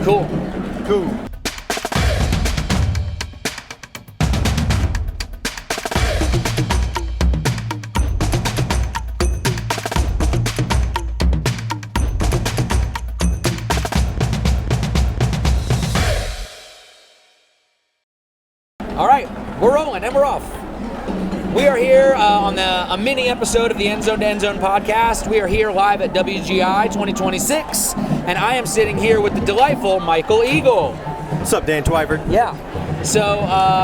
Cool. Cool. All right, we're rolling and we're off. We are here on a mini episode of the End Zone to End Zone podcast. We are here live at WGI 2026, and I am sitting here with the delightful Michael Eagle. What's up, Dan Twyford? Yeah. So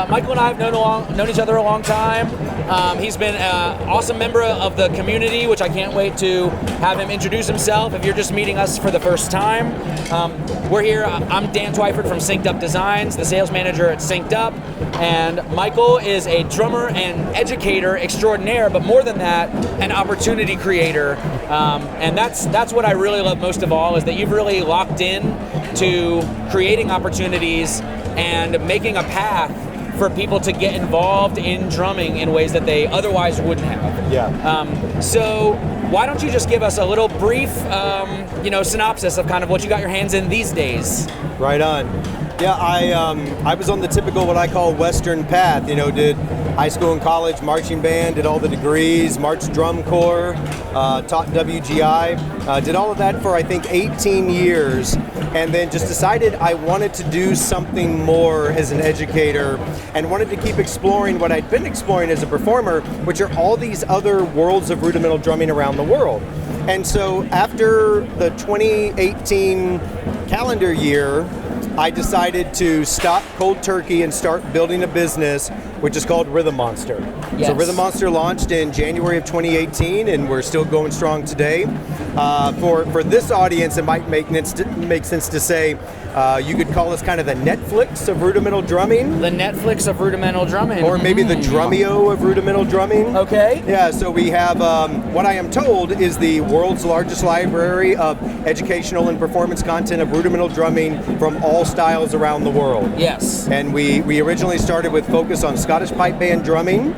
Michael and I have known each other a long time. He's been an awesome member of the community, which I can't wait to have him introduce himself if you're just meeting us for the first time. We're here. I'm Dan Twyford from Synced Up Designs, the sales manager at Synced Up. And Michael is a drummer and educator extraordinaire, but more than that, an opportunity creator. And that's what I really love most of all, is that you've really locked in to creating opportunities and making a path for people to get involved in drumming in ways that they otherwise wouldn't have. Yeah. So why don't you just give us a little brief, synopsis of kind of what you got your hands in these days? Right on. Yeah, I was on the typical what I call Western path. Did high school and college marching band, did all the degrees, marched drum corps, taught WGI, did all of that for I think 18 years, and then just decided I wanted to do something more as an educator and wanted to keep exploring what I'd been exploring as a performer, which are all these other worlds of rudimental drumming around the world. And so after the 2018 calendar year, I decided to stop cold turkey and start building a business, which is called Rhythm Monster. Yes. So Rhythm Monster launched in January of 2018, and we're still going strong today. For this audience, it might make sense to say you could call us kind of the Netflix of rudimental drumming. The Netflix of rudimental drumming. Or maybe the Drumeo of rudimental drumming. Okay. Yeah, so we have, what I am told is the world's largest library of educational and performance content of rudimental drumming from all styles around the world. Yes. And we originally started with focus on Scottish pipe band drumming,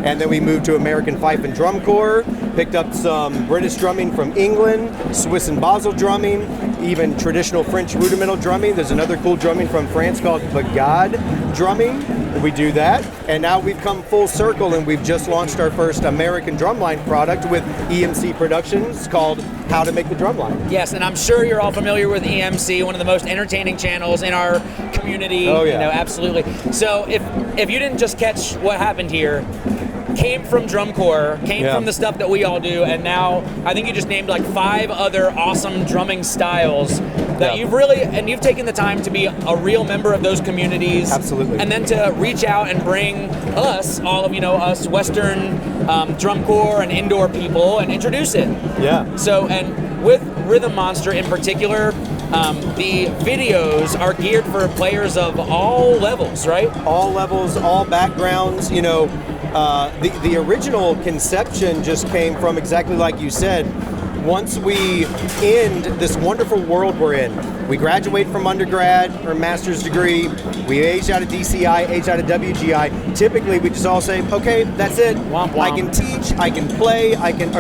and then we moved to American fife and drum corps, picked up some British drumming from England, Swiss and Basel drumming, even traditional French rudimental drumming. There's another cool drumming from France called Bagad drumming. We do that, and now we've come full circle, and we've just launched our first American drumline product with EMC Productions called How to Make the Drumline. Yes, and I'm sure you're all familiar with EMC, one of the most entertaining channels in our community. Oh yeah, absolutely. So if you didn't just catch what happened here, came from drum corps, came from the stuff that we all do, and now I think you just named like 5 other awesome drumming styles that you've taken the time to be a real member of those communities. Absolutely. And then to reach out and bring us, all of us Western drum corps and indoor people, and introduce it. Yeah. So, and with Rhythm Monster in particular, the videos are geared for players of all levels, right? All levels, all backgrounds. The original conception just came from exactly like you said. Once we end this wonderful world we're in, we graduate from undergrad or master's degree, we age out of DCI, age out of WGI. Typically, we just all say, okay, that's it. Womp womp. I can teach, I can play, I can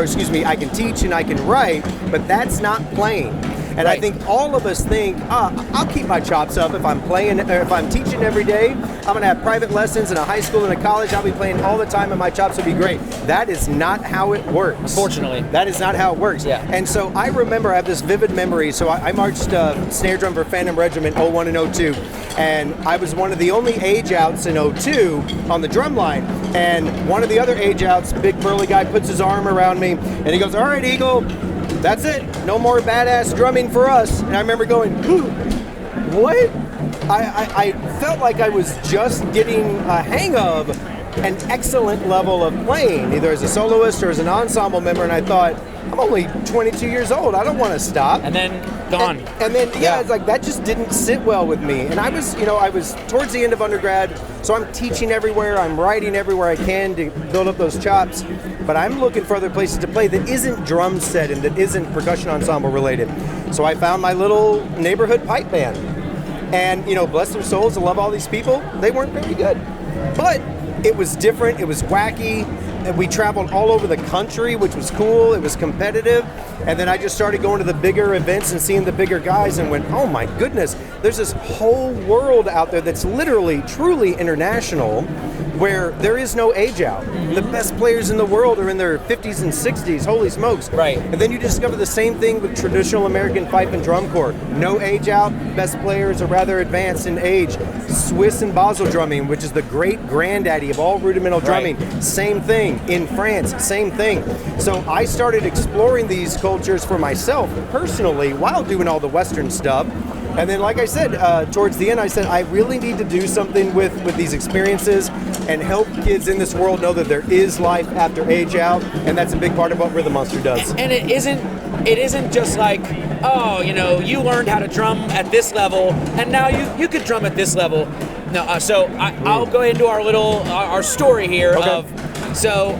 teach and I can write, but that's not playing. And Right. I think all of us think, I'll keep my chops up if I'm playing, or if I'm teaching every day. I'm going to have private lessons in a high school and a college. I'll be playing all the time and my chops will be great. That is not how it works. Fortunately. That is not how it works. Yeah. And so I remember, I have this vivid memory. So I marched snare drum for Phantom Regiment 01 and 02. And I was one of the only age outs in 02 on the drum line. And one of the other age outs, big burly guy, puts his arm around me and he goes, all right, Eagle, that's it. No more badass drumming for us. And I remember going, what? I felt like I was just getting a hang of an excellent level of playing, either as a soloist or as an ensemble member, and I thought, I'm only 22 years old. I don't want to stop. And then gone. And then, it's like that just didn't sit well with me. And I was towards the end of undergrad, so I'm teaching everywhere. I'm writing everywhere I can to build up those chops. But I'm looking for other places to play that isn't drum set and that isn't percussion ensemble related. So I found my little neighborhood pipe band. And, bless their souls, I love all these people. They weren't very good. But it was different, it was wacky, we traveled all over the country, which was cool. It was competitive. And then I just started going to the bigger events and seeing the bigger guys and went, oh my goodness, there's this whole world out there that's literally, truly international, where there is no age out. The best players in the world are in their 50s and 60s, holy smokes. Right. And then you discover the same thing with traditional American pipe and drum corps. No age out, best players are rather advanced in age. Swiss and Basel drumming, which is the great granddaddy of all rudimental drumming, same thing. In France, same thing. So I started exploring these cultures for myself personally while doing all the Western stuff. And then, like I said, towards the end, I said, I really need to do something with these experiences and help kids in this world know that there is life after age out, and that's a big part of what Rhythm Monster does. And it isn't just like, oh, you learned how to drum at this level, and now you could drum at this level. No, I'll go into our story here. Okay. So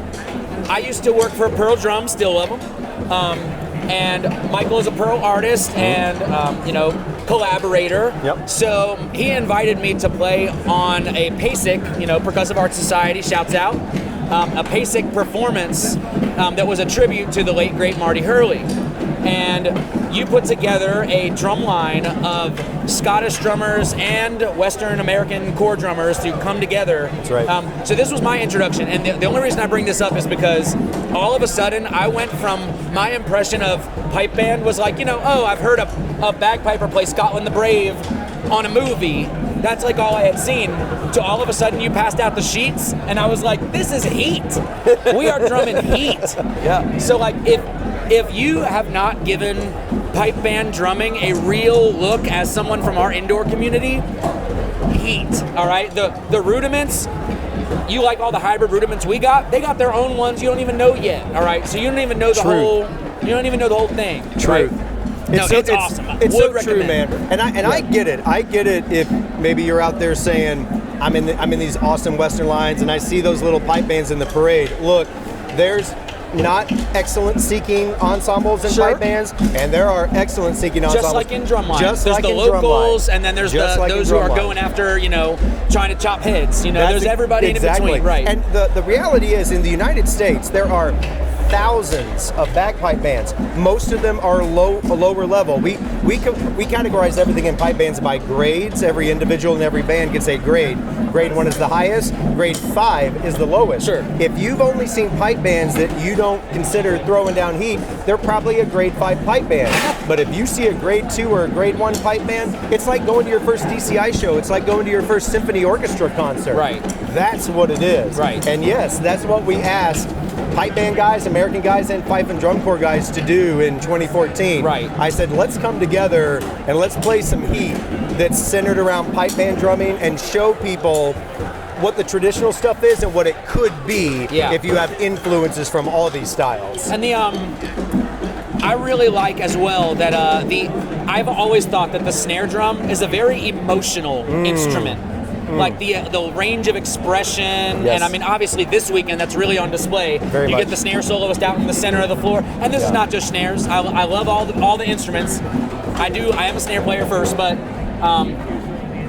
I used to work for Pearl Drum, still love them. And Michael is a Pearl artist and, collaborator. Yep. So he invited me to play on a PASIC, Percussive Arts Society, shouts out, a PASIC performance that was a tribute to the late, great Marty Hurley. And you put together a drum line of Scottish drummers and Western American core drummers to come together. That's right. So this was my introduction, and the only reason I bring this up is because all of a sudden I went from my impression of pipe band was like, I've heard a bagpiper play Scotland the Brave on a movie. That's like all I had seen. To all of a sudden you passed out the sheets, and I was like, this is heat. We are drumming heat. Yeah. So like if you have not given pipe band drumming a real look as someone from our indoor community, heat, all right? The rudiments, you like all the hybrid rudiments we got, they got their own ones you don't even know yet, all right? So you don't even know the whole thing. True. Right? It's awesome. It's Would so true, man. And I get it. I get it if maybe you're out there saying, I'm in these awesome Western lines and I see those little pipe bands in the parade. Look, there's not excellent seeking ensembles and pipe bands, and there are excellent seeking ensembles. Just like in drumline. Just there's like the in locals, drumline. and then there's Just like those who are drumline. going after, trying to chop heads. There's everybody in between, right? And the reality is, in the United States, there are thousands of bagpipe bands. Most of them are lower level. We categorize everything in pipe bands by grades. Every individual in every band gets a grade. Grade 1 is the highest. Grade 5 is the lowest. Sure. If you've only seen pipe bands that you don't consider throwing down heat, they're probably a grade 5 pipe band. But if you see a grade 2 or a grade 1 pipe band, it's like going to your first DCI show. It's like going to your first symphony orchestra concert. Right. That's what it is. Right. And yes, that's what we asked pipe band guys, American guys, and pipe and drum corps guys to do in 2014. Right. I said, let's come together and let's play some heat that's centered around pipe band drumming and show people what the traditional stuff is and what it could be if you have influences from all these styles. And I really like as well that I've always thought that the snare drum is a very emotional instrument. Like the range of expression, and I mean, obviously this weekend that's really on display. Very you much. get the snare soloist out in the center of the floor, and this is not just snares. I love all the instruments. I am a snare player first, but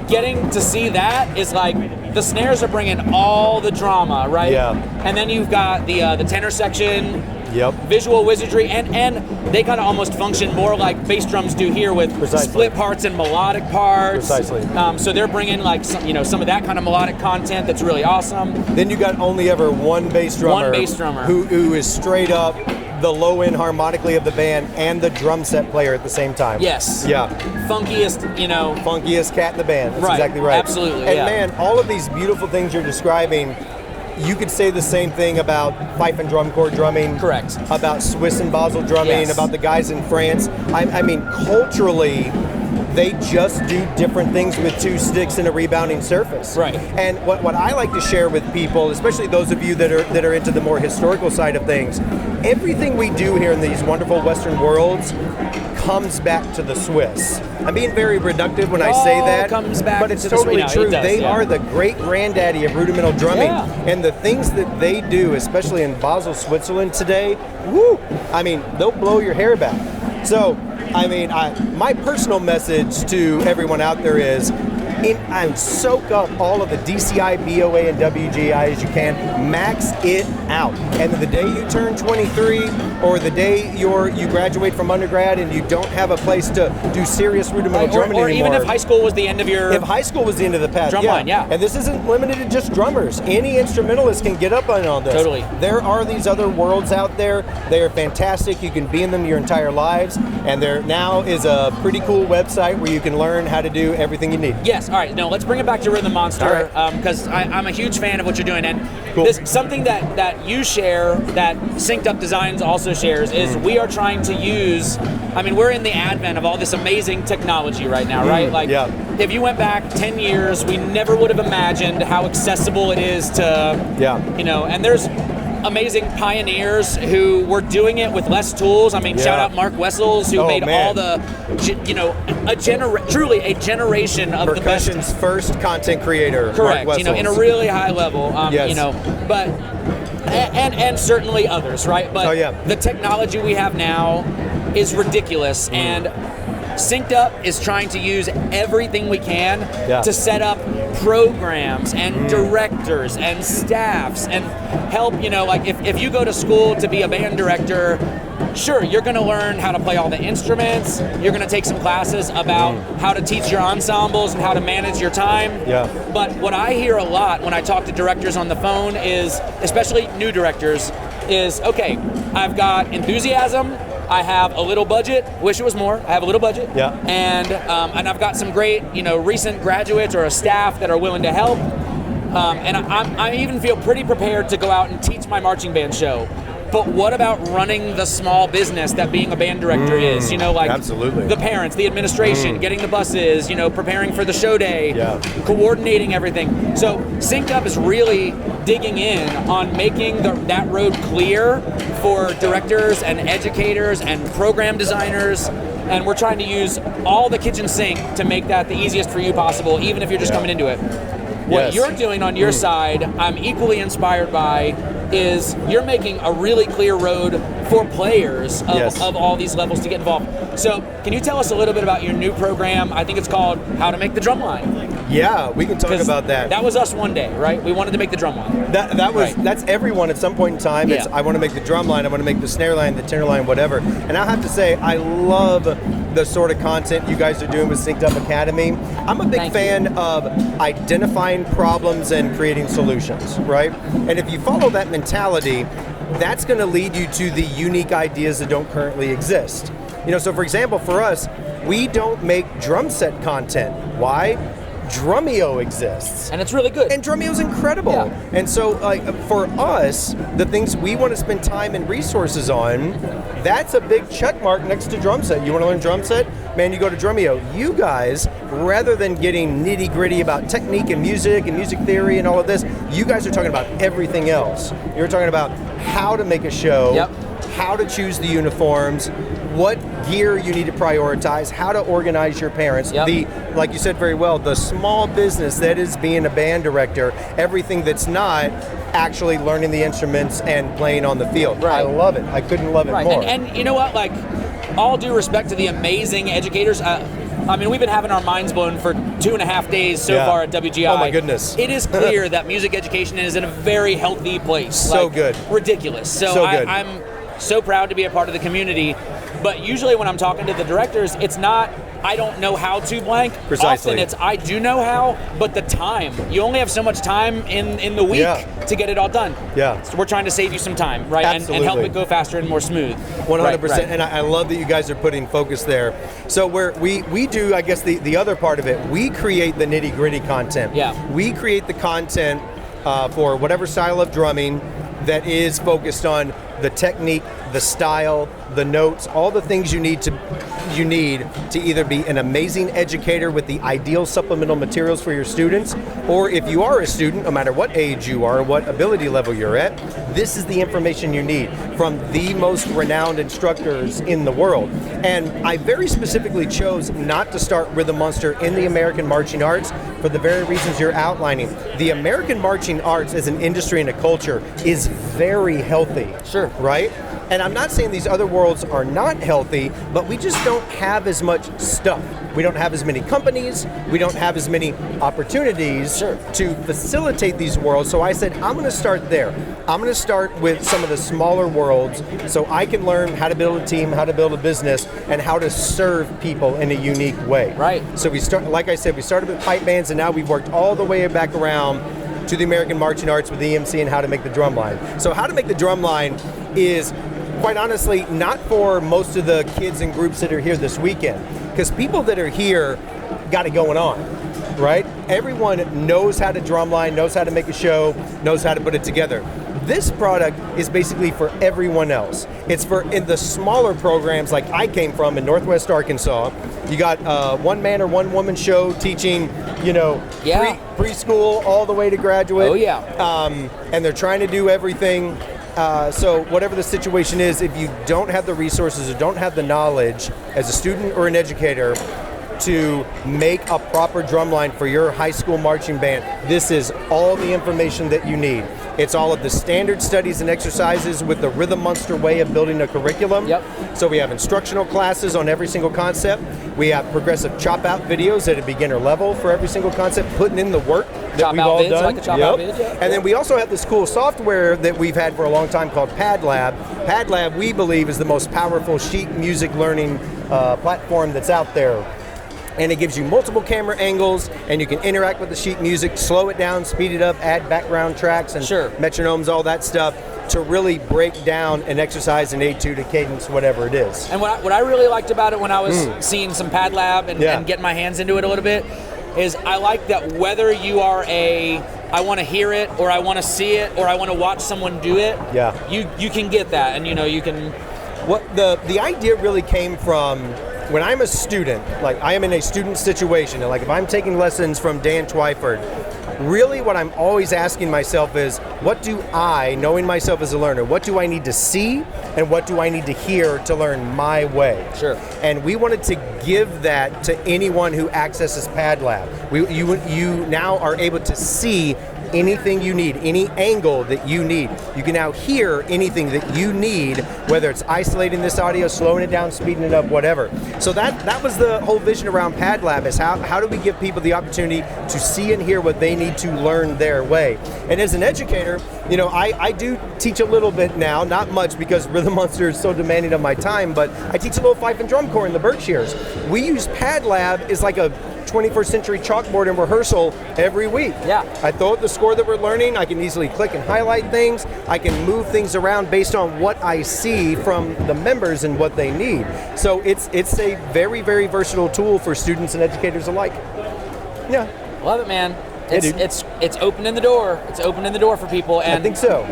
getting to see that is like the snares are bringing all the drama, right? Yeah. And then you've got the tenor section. Yep. Visual wizardry, and they kind of almost function more like bass drums do here with split parts and melodic parts. Precisely. So they're bringing like some of that kind of melodic content that's really awesome. Then you got only ever one bass drummer. Who is straight up the low end harmonically of the band and the drum set player at the same time. Yes. Yeah. Funkiest, Funkiest cat in the band. That's exactly right. Absolutely. And man, all of these beautiful things you're describing, you could say the same thing about pipe and drum corps drumming. Correct. About Swiss and Basel drumming, about the guys in France. I mean, culturally, they just do different things with two sticks and a rebounding surface. Right. And what I like to share with people, especially those of you that are into the more historical side of things, everything we do here in these wonderful Western worlds comes back to the Swiss. I'm being very reductive when I say that, comes back but it's to the totally Swiss. true. It does, They are the great granddaddy of rudimental drumming, and the things that they do, especially in Basel, Switzerland today, woo! I mean, they'll blow your hair back. So, I mean, my personal message to everyone out there is, and soak up all of the DCI, BOA, and WGI as you can. Max it out. And the day you turn 23, or the day you graduate from undergrad and you don't have a place to do serious rudimental drumming or anymore. even if high school was the end of your... If high school was the end of the path, drumline, yeah. And this isn't limited to just drummers. Any instrumentalist can get up on all this. Totally. There are these other worlds out there. They are fantastic. You can be in them your entire lives. And there now is a pretty cool website where you can learn how to do everything you need. Yes, all right. No, let's bring it back to Rhythm Monster, because I'm a huge fan of what you're doing. And this, something that you share, that Synced Up Designs also shares, is we are trying to use, I mean, we're in the advent of all this amazing technology right now, right? Like, if you went back 10 years, we never would have imagined how accessible it is to, you know, and there's amazing pioneers who were doing it with less tools. I mean, shout out Mark Wessels, who made all the, you know, truly a generation of Percussion's the best first content creator. Correct. Mark You know, in a really high level. You know, but and certainly others, right? But the technology we have now is ridiculous, and Synced Up is trying to use everything we can to set up programs and directors and staffs and help, you know, like if you go to school to be a band director, sure, you're going to learn how to play all the instruments, you're going to take some classes about how to teach your ensembles and how to manage your time. But what I hear a lot when I talk to directors on the phone is, especially new directors, is, okay, I've got enthusiasm, I have a little budget. Wish it was more. I have a little budget. And I've got some great, you know, recent graduates or a staff that are willing to help. And I even feel pretty prepared to go out and teach my marching band show. But what about running the small business that being a band director is? You know, like the parents, the administration, getting the buses, you know, preparing for the show day, coordinating everything. So Synced Up is really digging in on making that road clear for directors and educators and program designers. And we're trying to use all the kitchen sink to make that the easiest for you possible, even if you're just coming into it. What you're doing on your side, I'm equally inspired by, is you're making a really clear road for players of all these levels to get involved. So can you tell us a little bit about your new program? I think it's called How to Make the Drumline. Yeah, we can talk about that. That was us one day, right? We wanted to make the drumline. That's everyone at some point in time. It's, I want to make the drum line, I want to make the snare line, the tenor line, whatever. And I have to say, I love the sort of content you guys are doing with Synced Up Academy. I'm a big fan of identifying problems and creating solutions, right? And if you follow that mentality, that's going to lead you to the unique ideas that don't currently exist. You know, so for example, for us, we don't make drum set content. Why? Drumeo exists. And it's really good. And Drumeo's incredible. And so, like, for us, the things we want to spend time and resources on, that's a big check mark next to drum set. You want to learn drum set? Man, you go to Drumeo. You guys, rather than getting nitty gritty about technique and music theory and all of this, you guys are talking about everything else. You're talking about how to make a show, how to choose the uniforms, what gear you need to prioritize, how to organize your parents, like you said very well, the small business that is being a band director, everything that's not actually learning the instruments and playing on the field. I love it. I couldn't love it more. And you know what, like, all due respect to the amazing educators, I mean, we've been having our minds blown for 2.5 days so far at WGI. Oh my goodness. It is clear that music education is in a very healthy place. So good. Ridiculous. So I'm so proud to be a part of the community. But usually when I'm talking to the directors, it's not, I don't know how to blank. Precisely. Often it's, I do know how, but the time. You only have so much time in the week to get it all done. So we're trying to save you some time, right? And help it go faster and more smooth. 100%. And I love that you guys are putting focus there. So we do, I guess, the other part of it, we create the nitty gritty content. We create the content for whatever style of drumming that is focused on the technique, the style, the notes, all the things you need to either be an amazing educator with the ideal supplemental materials for your students, or if you are a student, no matter what age you are, what ability level you're at, this is the information you need from the most renowned instructors in the world. And I very specifically chose not to start Rhythm Monster in the American marching arts for the very reasons you're outlining. The American marching arts as an industry and a culture is very healthy. Right? And I'm not saying these other worlds are not healthy, but we just don't have as much stuff. We don't have as many companies. We don't have as many opportunities to facilitate these worlds. So I said, I'm going to start there. I'm going to start with some of the smaller worlds so I can learn how to build a team, how to build a business, and how to serve people in a unique way. Right. So we start, like I said, we started with pipe bands, and now we've worked all the way back around to the American Marching Arts with EMC and how to make the drum line. So how to make the drum line is, quite honestly, not for most of the kids and groups that are here this weekend, because people that are here got it going on, right? Everyone knows how to drumline, knows how to make a show, knows how to put it together. This product is basically for everyone else. It's for in the smaller programs like I came from in Northwest Arkansas. You got one man or one woman show teaching, preschool all the way to graduate. Oh yeah. And they're trying to do everything. So whatever the situation is, if you don't have the resources or don't have the knowledge as a student or an educator to make a proper drumline for your high school marching band, this is all the information that you need. It's all of the standard studies and exercises with the Rhythm Monster way of building a curriculum. Yep. So we have instructional classes on every single concept. We have progressive chop out videos at a beginner level for every single concept, putting in the work that we've all done. Like a chop out vid, And then we also have this cool software that we've had for a long time called PadLab. PadLab, we believe, is the most powerful sheet music learning platform that's out there. And it gives you multiple camera angles, and you can interact with the sheet music, slow it down, speed it up, add background tracks and metronomes, all that stuff, to really break down an exercise, an etude, a cadence, whatever it is. And what I really liked about it when I was seeing some PadLab and getting my hands into it a little bit is I like that whether you are I want to hear it, or I want to see it, or I want to watch someone do it, you can get that, and you can... What the idea really came from when I'm a student, like I am in a student situation, and like if I'm taking lessons from Dan Twyford, really what I'm always asking myself is, what do I, knowing myself as a learner, what do I need to see and what do I need to hear to learn my way? Sure. And we wanted to give that to anyone who accesses PadLab. You now are able to see anything you need, any angle that you need. You can now hear anything that you need, whether it's isolating this audio, slowing it down, speeding it up, whatever. So that was the whole vision around PadLab, is how do we give people the opportunity to see and hear what they need to learn their way. And as an educator, I do teach a little bit now, not much because Rhythm Monster is so demanding of my time, but I teach a little fife and drum corps in the Berkshires. We use PadLab as like a 21st century chalkboard in rehearsal every week. Yeah. I throw out the score that we're learning. I can easily click and highlight things. I can move things around based on what I see from the members and what they need. So it's a very, very versatile tool for students and educators alike. Yeah. Love it, man. It's opening the door. It's opening the door for people. And I think so.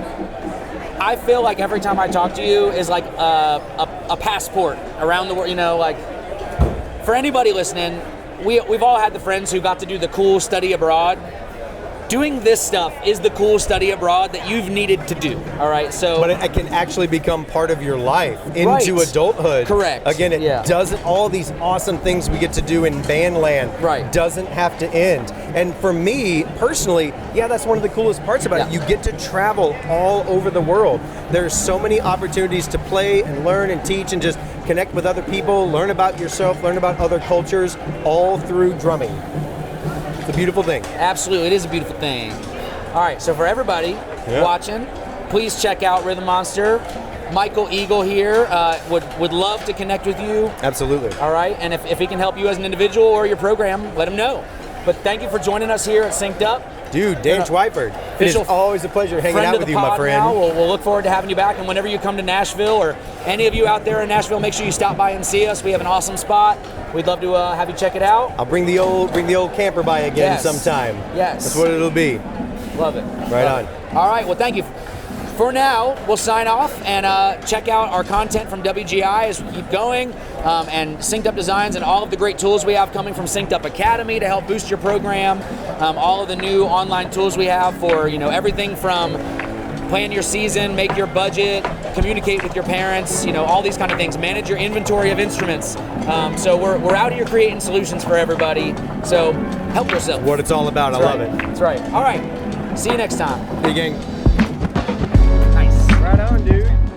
I feel like every time I talk to you is like a passport around the world. Like for anybody listening, we've all had the friends who got to do the cool study abroad. Doing this stuff is the cool study abroad that you've needed to do. All right, so but it can actually become part of your life into adulthood. Correct. Again, it doesn't. All these awesome things we get to do in bandland doesn't have to end. And for me personally, that's one of the coolest parts about it. You get to travel all over the world. There's so many opportunities to play and learn and teach and just connect with other people, learn about yourself, learn about other cultures, all through drumming. It's a beautiful thing. Absolutely, it is a beautiful thing. All right, so for everybody watching, please check out Rhythm Monster. Michael Eagle here would love to connect with you. Absolutely. All right, and if he can help you as an individual or your program, let him know. But thank you for joining us here at Synced Up. Dude, Dan Twyford. It is always a pleasure hanging out with you, my friend. Now. We'll look forward to having you back. And whenever you come to Nashville, or any of you out there in Nashville, make sure you stop by and see us. We have an awesome spot. We'd love to have you check it out. I'll bring the old camper by again sometime. Yes. That's what it'll be. Love it. Right on. All right. Well, thank you. For now, we'll sign off and check out our content from WGI as we keep going, and Synced Up Designs and all of the great tools we have coming from Synced Up Academy to help boost your program. All of the new online tools we have for everything from plan your season, make your budget, communicate with your parents, all these kind of things. Manage your inventory of instruments. So we're out here creating solutions for everybody. So help yourself. What it's all about. I love it. That's right. All right. See you next time. Hey, gang. Nice. Right on, dude.